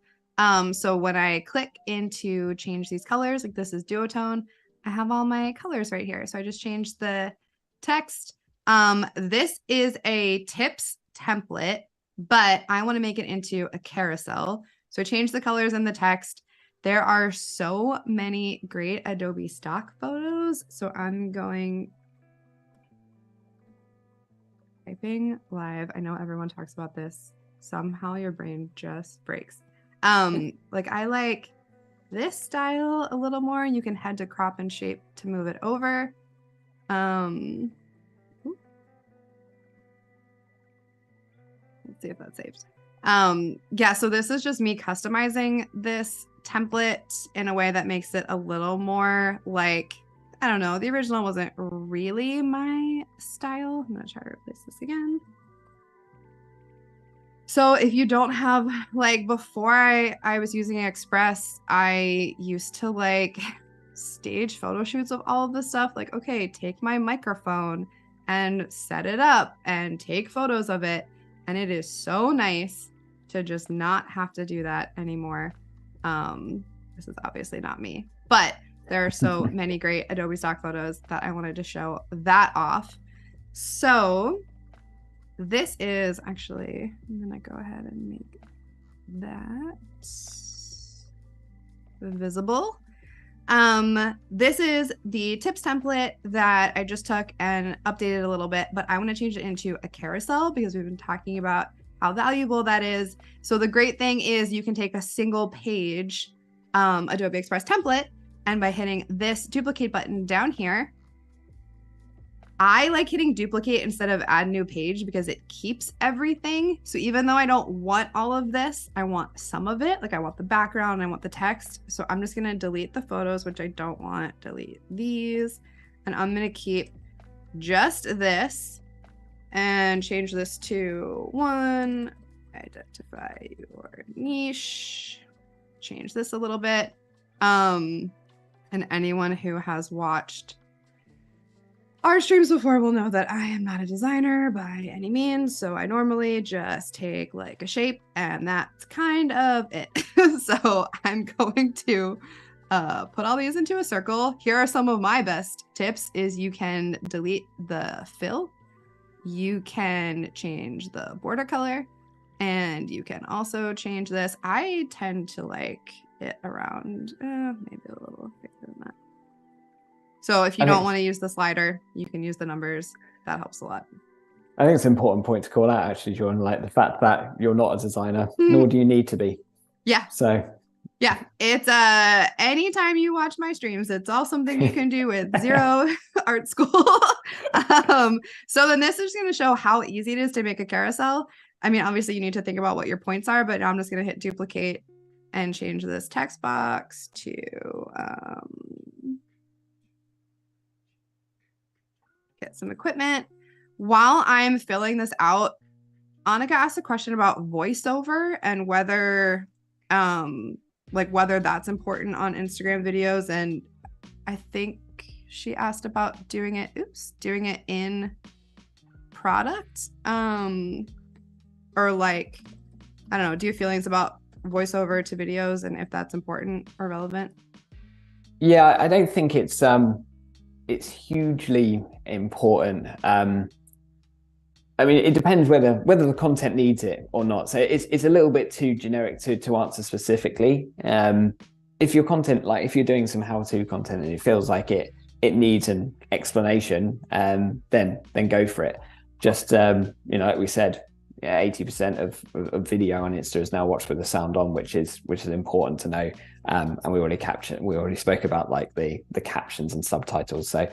So when I click into change these colors, like this is duotone, I have all my colors right here. So I just changed the text. This is a tips template, but I want to make it into a carousel. So I changed the colors and the text. There are so many great Adobe stock photos. So I'm typing live. I know everyone talks about this. Somehow your brain just breaks. Like I like this style a little more. You can head to crop and shape to move it over. Let's see if that saves. So this is just me customizing this template in a way that makes it a little more like, I don't know, the original wasn't really my style. I'm gonna try to replace this again. So if you don't have, like, before I was using Express, I used to like stage photo shoots of all of this stuff. Like, okay, take my microphone and set it up and take photos of it. And it is so nice to just not have to do that anymore. This is obviously not me, but there are so many great Adobe stock photos that I wanted to show that off. So this is actually, I'm gonna go ahead and make that visible. This is the tips template that I just took and updated a little bit, but I want to change it into a carousel because we've been talking about how valuable that is. So the great thing is you can take a single page Adobe Express template, and by hitting this duplicate button down here, I like hitting duplicate instead of add new page because it keeps everything. So even though I don't want all of this, I want some of it. Like I want the background, I want the text. So I'm just gonna delete the photos, which I don't want, delete these. And I'm gonna keep just this and change this to 1, identify your niche, change this a little bit. And anyone who has watched our streams before will know that I am not a designer by any means, so I normally just take like a shape and that's kind of it. So I'm going to put all these into a circle. Here are some of my best tips is you can delete the fill, you can change the border color, and you can also change this. I tend to like it around maybe a little bigger than that. So if you don't want to use the slider, you can use the numbers. That helps a lot. I think it's an important point to call out, actually, Jordan, like the fact that you're not a designer, nor do you need to be. Yeah. So yeah, it's anytime you watch my streams, it's all something you can do with zero art school. So then this is going to show how easy it is to make a carousel. I mean, obviously you need to think about what your points are, but now I'm just going to hit duplicate and change this text box to get some equipment. While I'm filling this out, Annika asked a question about voiceover and whether whether that's important on Instagram videos. And I think she asked about doing it in product. Or like, I don't know, do you have feelings about voiceover to videos and if that's important or relevant? Yeah, I don't think it's hugely important. I mean, it depends whether the content needs it or not. So it's a little bit too generic to answer specifically. If your content, like if you're doing some how-to content and it feels like it needs an explanation, then go for it. Just like we said, 80% of video on Insta is now watched with the sound on, which is important to know. And we already spoke about like the captions and subtitles. So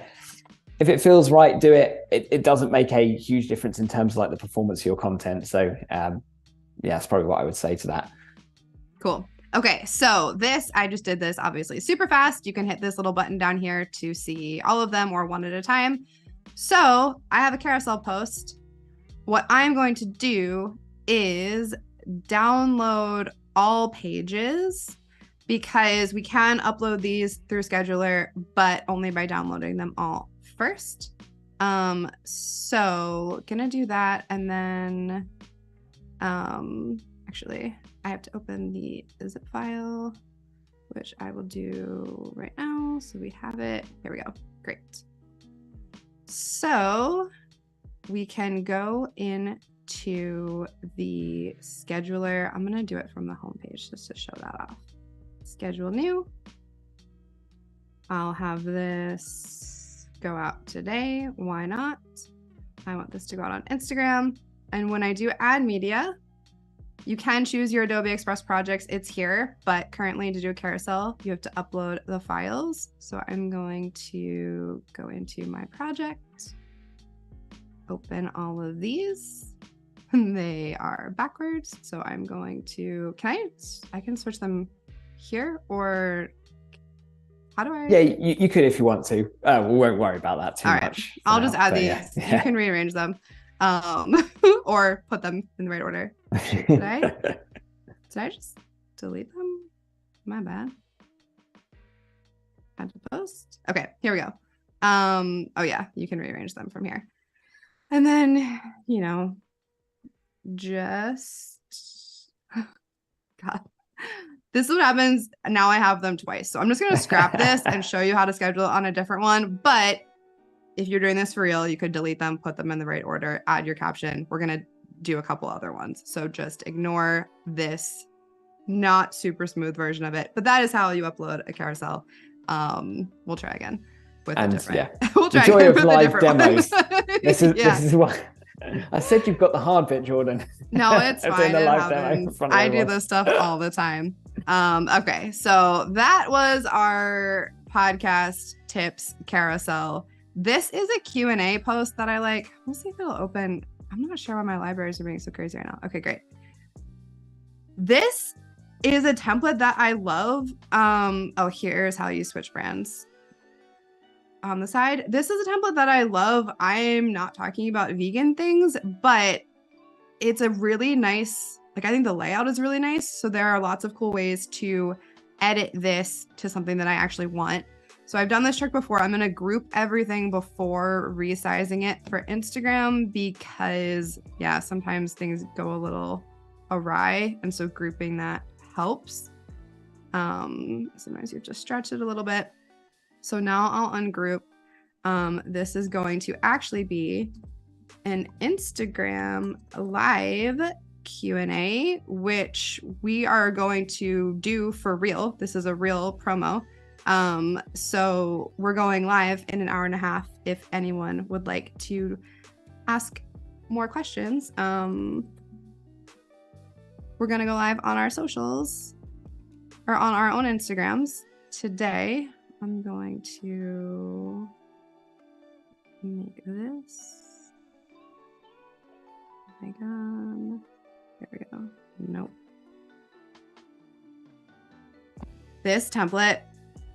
if it feels right, do it. It doesn't make a huge difference in terms of like the performance of your content. So that's probably what I would say to that. Cool. Okay, so I just did this obviously super fast. You can hit this little button down here to see all of them or one at a time. So I have a carousel post. What I'm going to do is download all pages because we can upload these through Scheduler, but only by downloading them all first. So gonna do that, and then actually I have to open the zip file, which I will do right now. So we have it. Here we go. Great. So we can go into the scheduler. I'm gonna do it from the homepage just to show that off. Schedule new. I'll have this go out today. Why not? I want this to go out on Instagram. And when I do add media, you can choose your Adobe Express projects. It's here, but currently to do a carousel, you have to upload the files. So I'm going to go into my project, open all of these. They are backwards. So I'm going to, I can switch them here, or how do I? Yeah, you could if you want to. We won't worry about that too much. I'll just add these. Yeah. You can rearrange them, or put them in the right order. Did I just delete them? My bad. Add to post. Okay, here we go. Oh yeah, you can rearrange them from here. And then, just God. This is what happens. Now I have them twice. So I'm just going to scrap this and show you how to schedule it on a different one. But if you're doing this for real, you could delete them, put them in the right order, add your caption. We're going to do a couple other ones. So just ignore this not super smooth version of it. But that is how you upload a carousel. We'll try again with a different. Yeah. We'll try the joy again of live demos. This is what I said. You've got the hard bit, Jordan. No, it's fine. It happens. I do this stuff all the time. Okay, so that was our podcast tips carousel. This is a Q&A post that I like. Let's see if it'll open. I'm not sure why my libraries are being so crazy right now. Okay, great. This is a template that I love. Here's how you switch brands on the side. This is a template that I love. I'm not talking about vegan things, but it's a really nice, I think the layout is really nice. So there are lots of cool ways to edit this to something that I actually want. So I've done this trick before. I'm going to group everything before resizing it for Instagram because sometimes things go a little awry. And so grouping that helps. Sometimes you have to stretch it a little bit. So now I'll ungroup. This is going to actually be an Instagram live Q&A, which we are going to do for real. This is a real promo. So we're going live in an hour and a half if anyone would like to ask more questions, we're going to go live on our socials or on our own Instagrams today. I'm going to make this. Oh my God. There we go. Nope. This template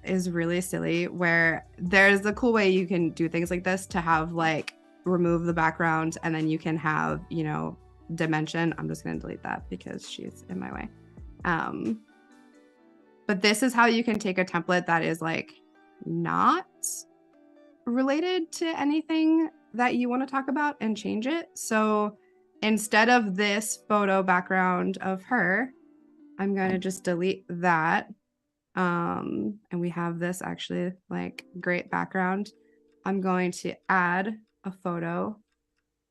is really silly, where there's a cool way you can do things like this to have like remove the background, and then you can have, you know, dimension. I'm just going to delete that because she's in my way. But this is how you can take a template that is like not related to anything that you want to talk about and change it. So instead of this photo background of her, I'm going to just delete that. And we have this actually like great background. I'm going to add a photo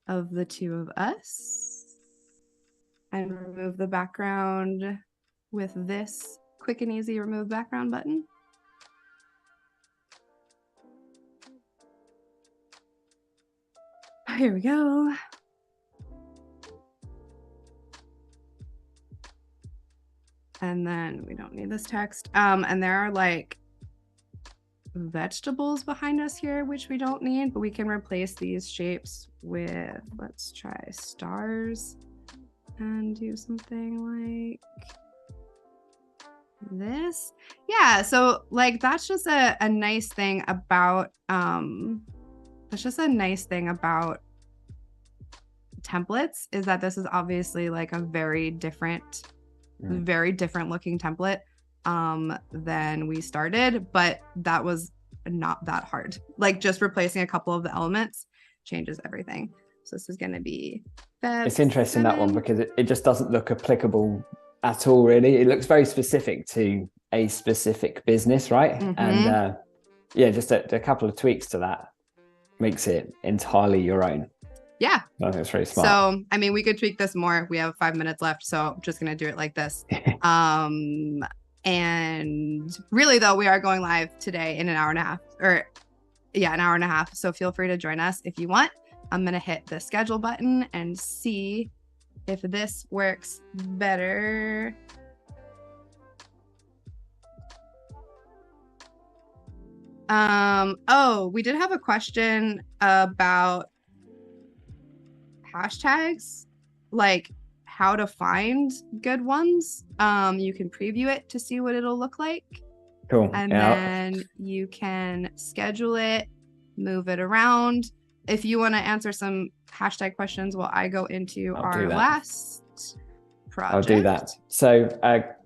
of the two of us and remove the background with this quick and easy remove background button. Here we go. And then we don't need this text. And there are like vegetables behind us here, which we don't need, but we can replace these shapes with, let's try stars and do something like this. Yeah, so like that's just a nice thing about templates, is that this is obviously like a very different looking template than we started, but that was not that hard. Like just replacing a couple of the elements changes everything. So this is going to be it's interesting 7. That one, because it just doesn't look applicable at all, really. It looks very specific to a specific business, right? And yeah, just a couple of tweaks to that makes it entirely your own. Yeah. I think it's very smart. So, I mean, we could tweak this more. We have 5 minutes left, so I'm just going to do it like this. And really, though, we are going live today in an hour and a half, or yeah, an hour and a half. So feel free to join us if you want. I'm going to hit the schedule button and see if this works better. Oh, we did have a question about hashtags, like how to find good ones. You can preview it to see what it'll look like. Cool. And then you can schedule it, move it around. If you want to answer some hashtag questions while I go into our last project. I'll do that. So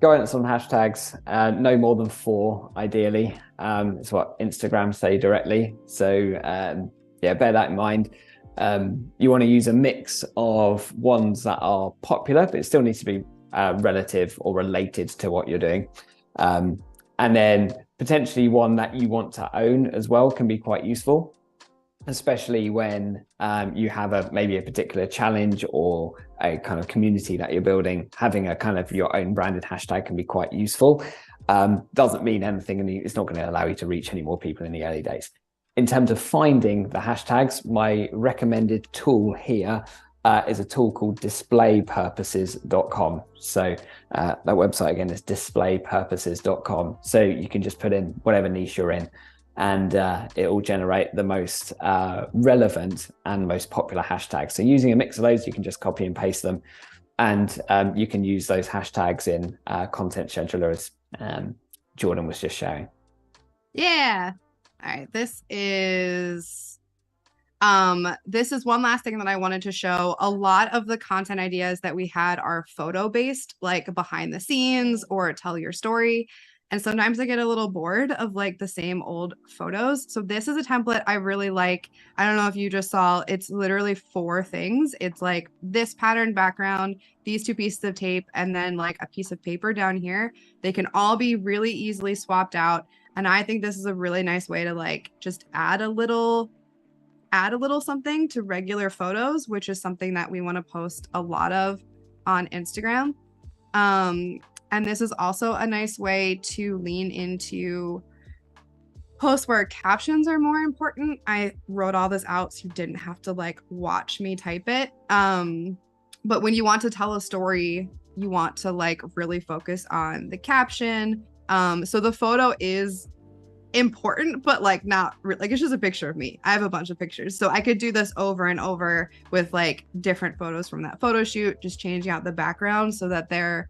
go into some hashtags, no more than 4 ideally. It's what Instagram say directly. So yeah, bear that in mind. You want to use a mix of ones that are popular, but it still needs to be relative or related to what you're doing. And then potentially one that you want to own as well can be quite useful, especially when you have maybe a particular challenge or a kind of community that you're building. Having a kind of your own branded hashtag can be quite useful. Doesn't mean anything, and it's not going to allow you to reach any more people in the early days. In terms of finding the hashtags, my recommended tool here is a tool called displaypurposes.com. So that website again is displaypurposes.com. So you can just put in whatever niche you're in, and it will generate the most relevant and most popular hashtags. So using a mix of those, you can just copy and paste them, and you can use those hashtags in content scheduler, as Jordan was just showing. Yeah. All right, this is one last thing that I wanted to show. A lot of the content ideas that we had are photo based, like behind the scenes or tell your story. And sometimes I get a little bored of like the same old photos. So this is a template I really like. I don't know if you just saw, it's literally 4 things. It's like this pattern background, these 2 pieces of tape, and then like a piece of paper down here. They can all be really easily swapped out. And I think this is a really nice way to like just add a little something to regular photos, which is something that we want to post a lot of on Instagram. And this is also a nice way to lean into posts where captions are more important. I wrote all this out so you didn't have to like watch me type it. But when you want to tell a story, you want to like really focus on the caption. So the photo is important, but like not like it's just a picture of me. I have a bunch of pictures, so I could do this over and over with like different photos from that photo shoot, just changing out the background so that they're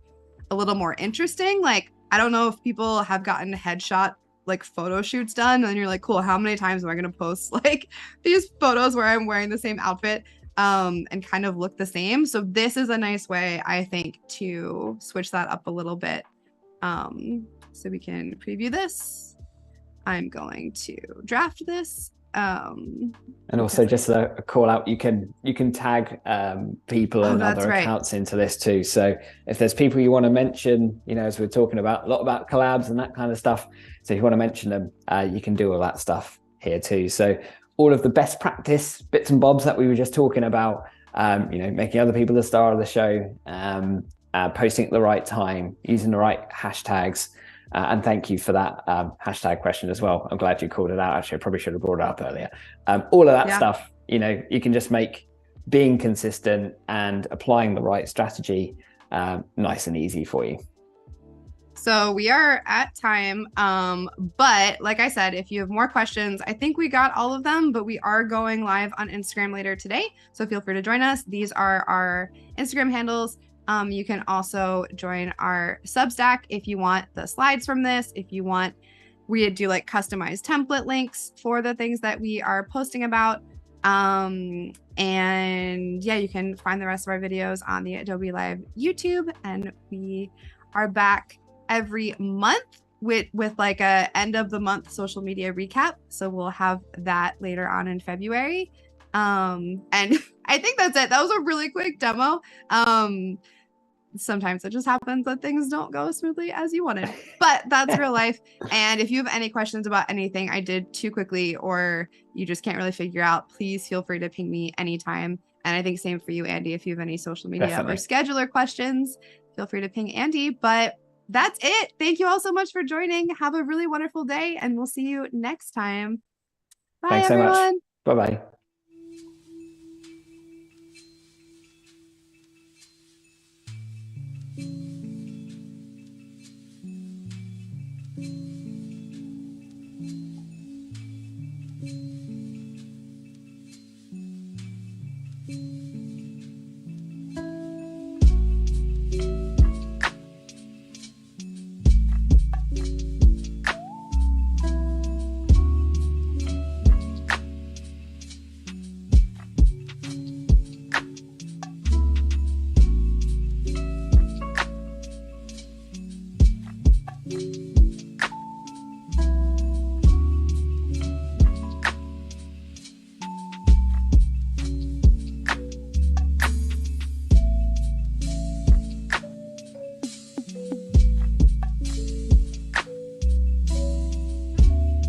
a little more interesting. Like, I don't know if people have gotten headshot like photo shoots done and you're like, cool, how many times am I going to post like these photos where I'm wearing the same outfit and kind of look the same? So this is a nice way, I think, to switch that up a little bit. So we can preview this. I'm going to draft this. And also just a call out, you can tag people and other accounts into this too. So if there's people you want to mention, you know, as we're talking about a lot about collabs and that kind of stuff, so if you want to mention them, you can do all that stuff here too. So all of the best practice bits and bobs that we were just talking about, you know, making other people the star of the show, posting at the right time, using the right hashtags. And thank you for that hashtag question as well. I'm glad you called it out. Actually, I probably should have brought it up earlier. All of that stuff, you know, you can just make being consistent and applying the right strategy nice and easy for you. So we are at time. But like I said, if you have more questions, I think we got all of them, but we are going live on Instagram later today. So feel free to join us. These are our Instagram handles. You can also join our Substack if you want the slides from this. If you want, we do like customized template links for the things that we are posting about. And yeah, you can find the rest of our videos on the Adobe Live YouTube. And we are back every month with like a end of the month social media recap. So we'll have that later on in February. And I think that's it. That was a really quick demo. Sometimes it just happens that things don't go smoothly as you wanted, but that's real life. And if you have any questions about anything I did too quickly or you just can't really figure out, please feel free to ping me anytime. And I think same for you, Andy. If you have any social media or scheduler questions, feel free to ping Andy. But that's it. Thank you all so much for joining. Have a really wonderful day, and we'll see you next time. Bye, Thanks everyone. so much. Bye-bye.